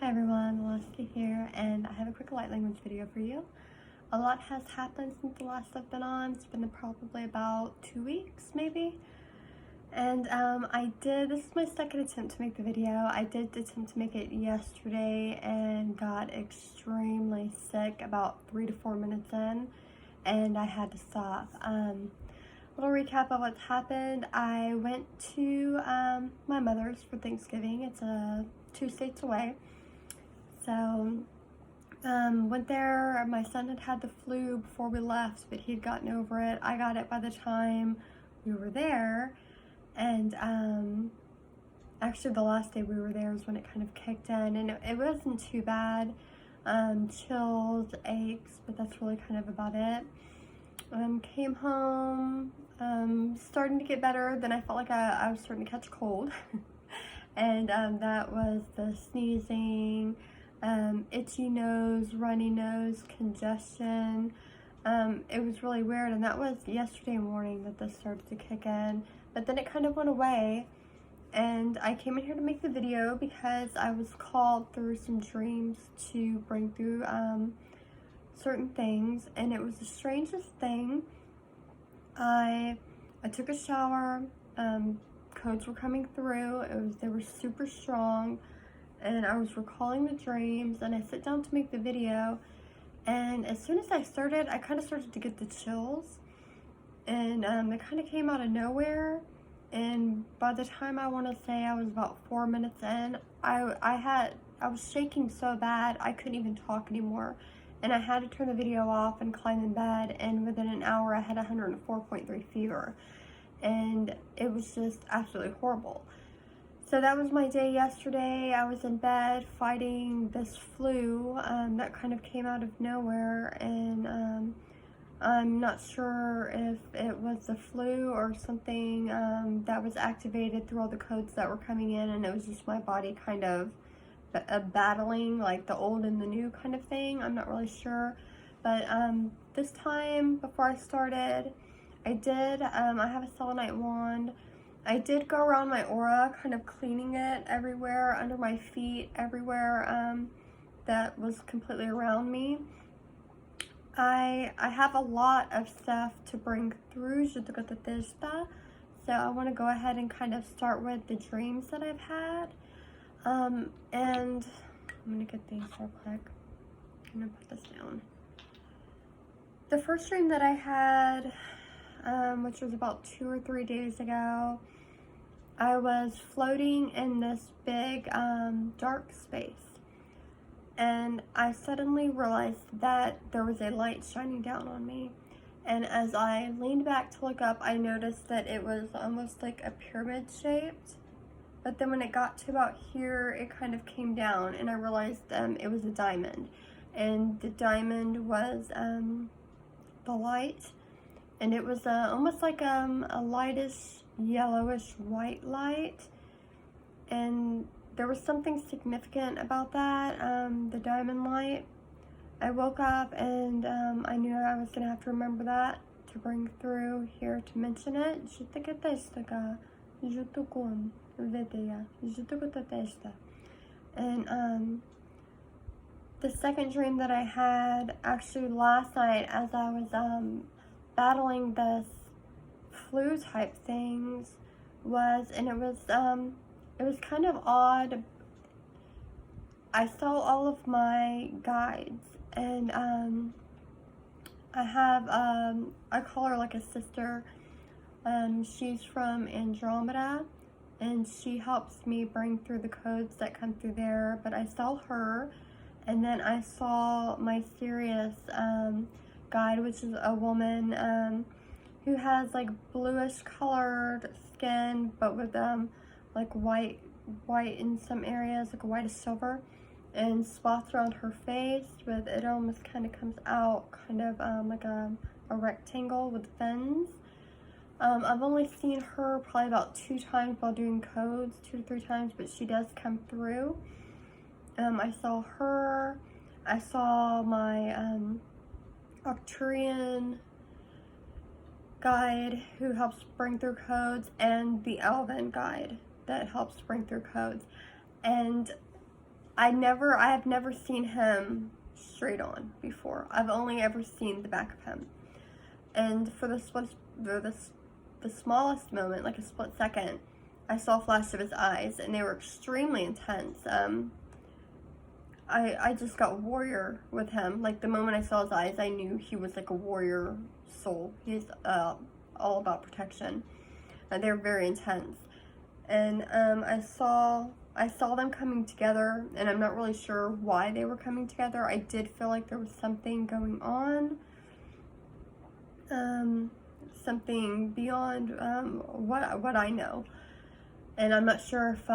Hi everyone, Leslie here, and I have a quick light language video for you. A lot has happened since the last I've been on. It's been probably about 2 weeks, maybe. And this is my second attempt to make the video. I did attempt to make it yesterday and got extremely sick about 3 to 4 minutes in, and I had to stop. Little recap of what's happened. I went to my mother's for Thanksgiving. It's 2 states away. So, went there. My son had the flu before we left, but he'd gotten over it. I got it by the time we were there. And actually the last day we were there is when it kind of kicked in, and it wasn't too bad. Chills, aches, but that's really kind of about it. Came home, starting to get better. Then I felt like I was starting to catch a cold. And that was the sneezing, itchy nose, runny nose, congestion. It was really weird, and that was yesterday morning that this started to kick in. But then it kind of went away, and I came in here to make the video because I was called through some dreams to bring through certain things, and it was the strangest thing. I took a shower. Codes were coming through. They were super strong, and I was recalling the dreams, and I sit down to make the video, and as soon as I started, I kind of started to get the chills, and it kind of came out of nowhere. And by the time I want to say I was about 4 minutes in, I was shaking so bad I couldn't even talk anymore, and I had to turn the video off and climb in bed, and within an hour I had 104.3 fever. And it was just absolutely horrible. So that was my day yesterday. I was in bed fighting this flu that kind of came out of nowhere, and I'm not sure if it was the flu or something that was activated through all the codes that were coming in, and it was just my body kind of battling like the old and the new kind of thing. I'm not really sure, but this time before I started, I have a selenite wand. I did go around my aura, kind of cleaning it everywhere, under my feet, everywhere that was completely around me. I have a lot of stuff to bring through Jutukatateshta, so I want to go ahead and kind of start with the dreams that I've had. And I'm going to get these real quick. I'm going to put this down. The first dream that I had, which was about 2 or 3 days ago, I was floating in this big dark space, and I suddenly realized that there was a light shining down on me, and as I leaned back to look up, I noticed that it was almost like a pyramid shaped, but then when it got to about here, it kind of came down, and I realized it was a diamond, and the diamond was the light. And it was almost like a lightish, yellowish white light. And there was something significant about that, the diamond light. I woke up, and I knew I was going to have to remember that to bring through here to mention it. And the second dream that I had, actually last night, as I was battling this flu type things, it was kind of odd. I saw all of my guides, and I have I call her like a sister. She's from Andromeda, and she helps me bring through the codes that come through there. But I saw her, and then I saw my Sirius guide, which is a woman who has like bluish colored skin, but with like white in some areas, like a white silver, and spots around her face with it almost kind of comes out kind of like a rectangle with fins. I've only seen her probably about 2 times while doing codes, 2 to 3 times, but she does come through. I saw her. I saw my Arcturian guide who helps bring through codes, and the Elven guide that helps bring through codes. And I have never seen him straight on before. I've only ever seen the back of him. And for the smallest moment, like a split second, I saw a flash of his eyes, and they were extremely intense. I just got warrior with him. Like, the moment I saw his eyes, I knew he was like a warrior soul. He's all about protection. They're very intense. And I saw them coming together, and I'm not really sure why they were coming together. I did feel like there was something going on. Something beyond what I know. And I'm not sure if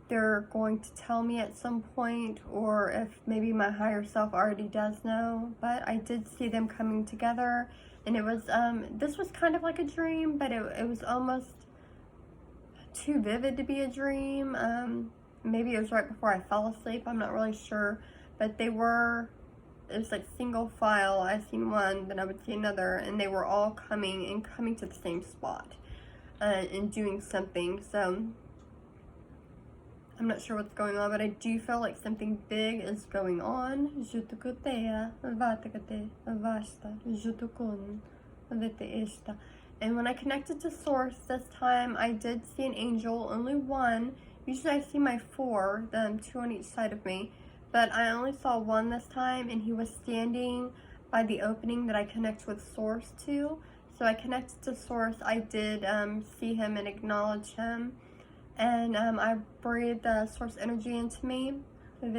they're going to tell me at some point, or if maybe my higher self already does know. But I did see them coming together, and it was this was kind of like a dream, but it was almost too vivid to be a dream. Maybe it was right before I fell asleep, I'm not really sure, but it was like single file. I seen one, then I would see another, and they were all coming to the same spot and doing something. So I'm not sure what's going on, but I do feel like something big is going on. And when I connected to Source this time, I did see an angel, only one. Usually I see my 4, them 2 on each side of me, but I only saw one this time, and he was standing by the opening that I connect with Source to. So I connected to Source. I did see him and acknowledge him, and I breathed the Source energy into me. And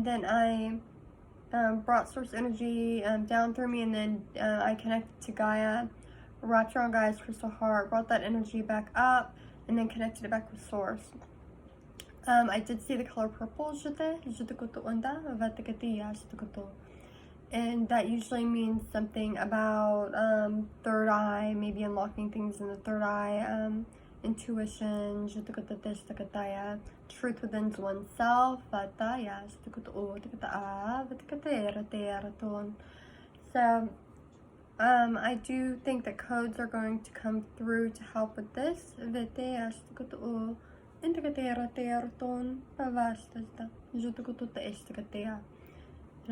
then I brought Source energy down through me, and then I connected to Gaia, wrapped around Gaia's crystal heart, brought that energy back up, and then connected it back with Source. I did see the color purple, and that usually means something about third eye, maybe unlocking things in the third eye, intuition, truth within oneself. So I do think that codes are going to come through to help with this. And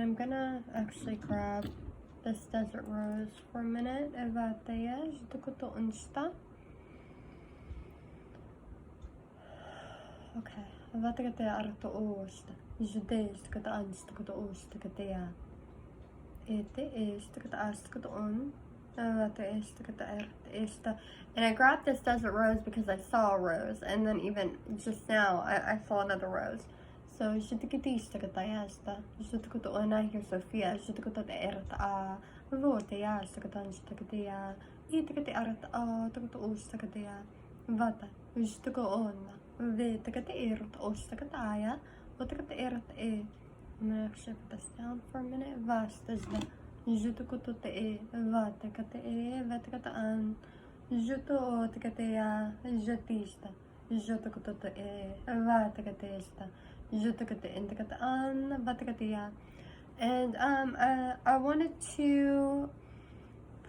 I'm gonna actually grab this desert rose for a minute. Okay. And I grabbed this desert rose because I saw a rose, and then even just now I saw another rose. So and I hear Sophia. I'm gonna actually put this down for a minute. And I wanted to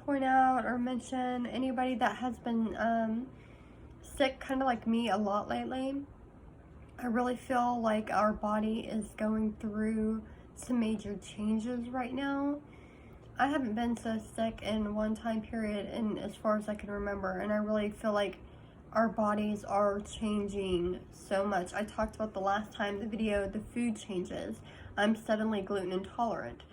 point out or mention anybody that has been sick, kind of like me, a lot lately. I really feel like our body is going through some major changes right now. I haven't been so sick in one time period and as far as I can remember, and I really feel like our bodies are changing so much. I talked about the last time, the video, the food changes. I'm suddenly gluten intolerant.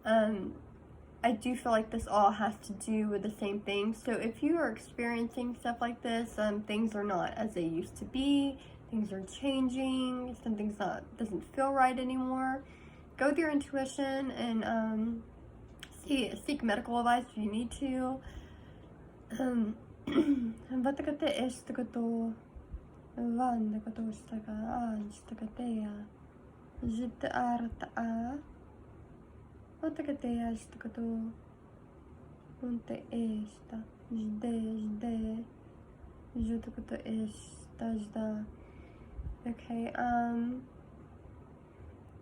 I do feel like this all has to do with the same thing. So if you are experiencing stuff like this, things are not as they used to be. Things are changing. Something's doesn't feel right anymore. Go with your intuition and seek medical advice if you need to. Okay,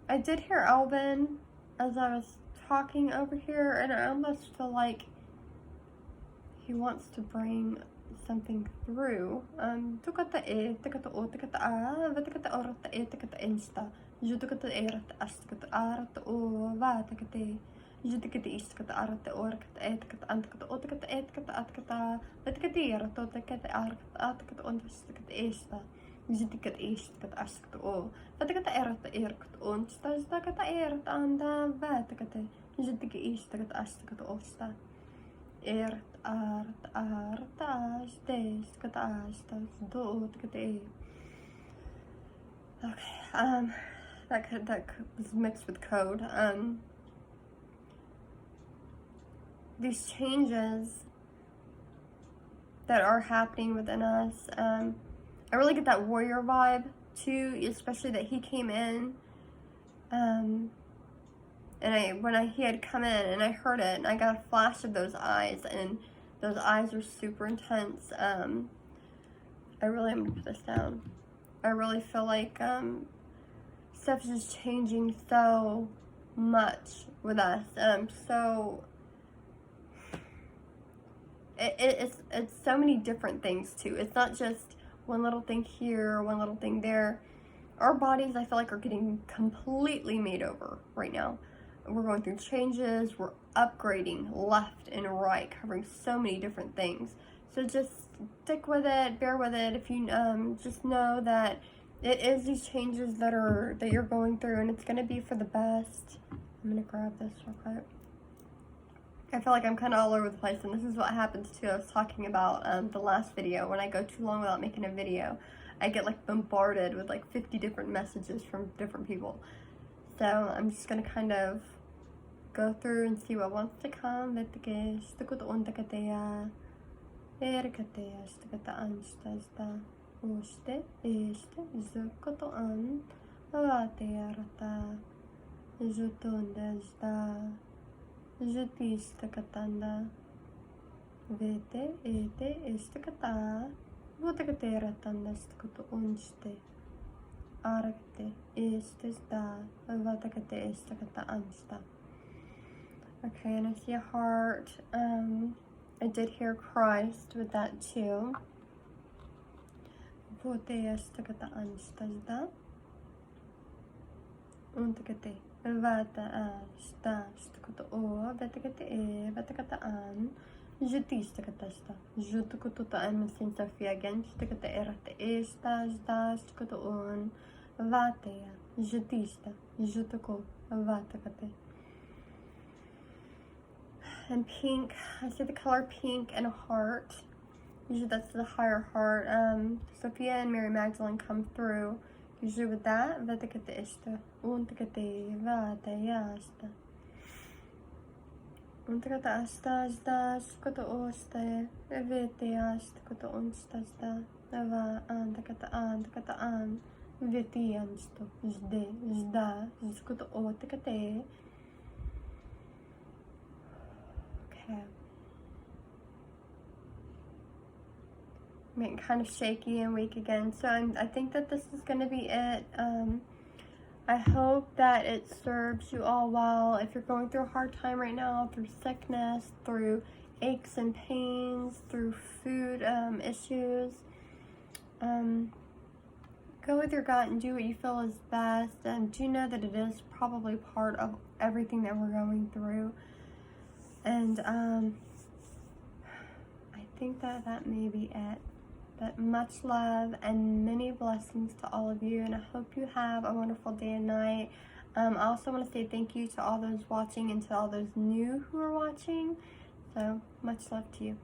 I did hear Alvin as I was talking over here, and I almost feel like he wants to bring something through. Tukata e, tukata o, tukata a, vatakata orata e, tukata insta. Jutukata e rata astakata arata o, vatakate. Jutukata istakata arata o, rakata e, tukata antakata o, tukata e, tukata atakata, vatakate rata o, tukata arakata atakata ontastakata esta. Jutukata istakata astakata o, vatakata e rata e rakata onsta, jutakata e rata anda, vatakate. Jutukata istakata astakata osta. Okay, that was mixed with code. These changes that are happening within us, I really get that warrior vibe too, especially that he came in, and he had come in and I heard it and I got a flash of those eyes, and those eyes are super intense. I really am gonna put this down. I really feel like stuff is just changing so much with us. So it's so many different things too. It's not just one little thing here, one little thing there. Our bodies, I feel like, are getting completely made over right now. We're going through changes, we're upgrading left and right, covering so many different things. So just stick with it, bear with it. If you just know that it is these changes that you're going through, and it's gonna be for the best. I'm gonna grab this real quick. I feel like I'm kind of all over the place, and this is what happens too. I was talking about the last video. When I go too long without making a video, I get like bombarded with like 50 different messages from different people. So I'm just gonna kind of go through and see what wants to come. Vete, ete, istakata, votakate ratanda stakato unste. Arakte, istesta, vatakate istakata ansta. Okay, and I see a heart. I did hear Christ with that too. Vote istakata anstasda. Untakate. Vata sta stakato o, vatakate e, vatakata an. Jutista katasta. Jutukututa and Messin Sophia again. Stakata erate esta, stakata on. Vatea. Jutista. Jutuko. Vatakate. And pink. I see the color pink and a heart. Usually that's the higher heart. Sophia and Mary Magdalene come through. Usually with that. Vatakate esta. Untakate. Vatea esta. Untakata asta asta skata oste vete astakata onstasta ava antakata an veti ansto zde zda skata otakate. Okay. I'm getting kind of shaky and weak again, so I think that this is going to be it. I hope that it serves you all well. If you're going through a hard time right now, through sickness, through aches and pains, through food issues, go with your gut and do what you feel is best. And do know that it is probably part of everything that we're going through. And I think that may be it. But much love and many blessings to all of you, and I hope you have a wonderful day and night. I also want to say thank you to all those watching and to all those new who are watching. So much love to you.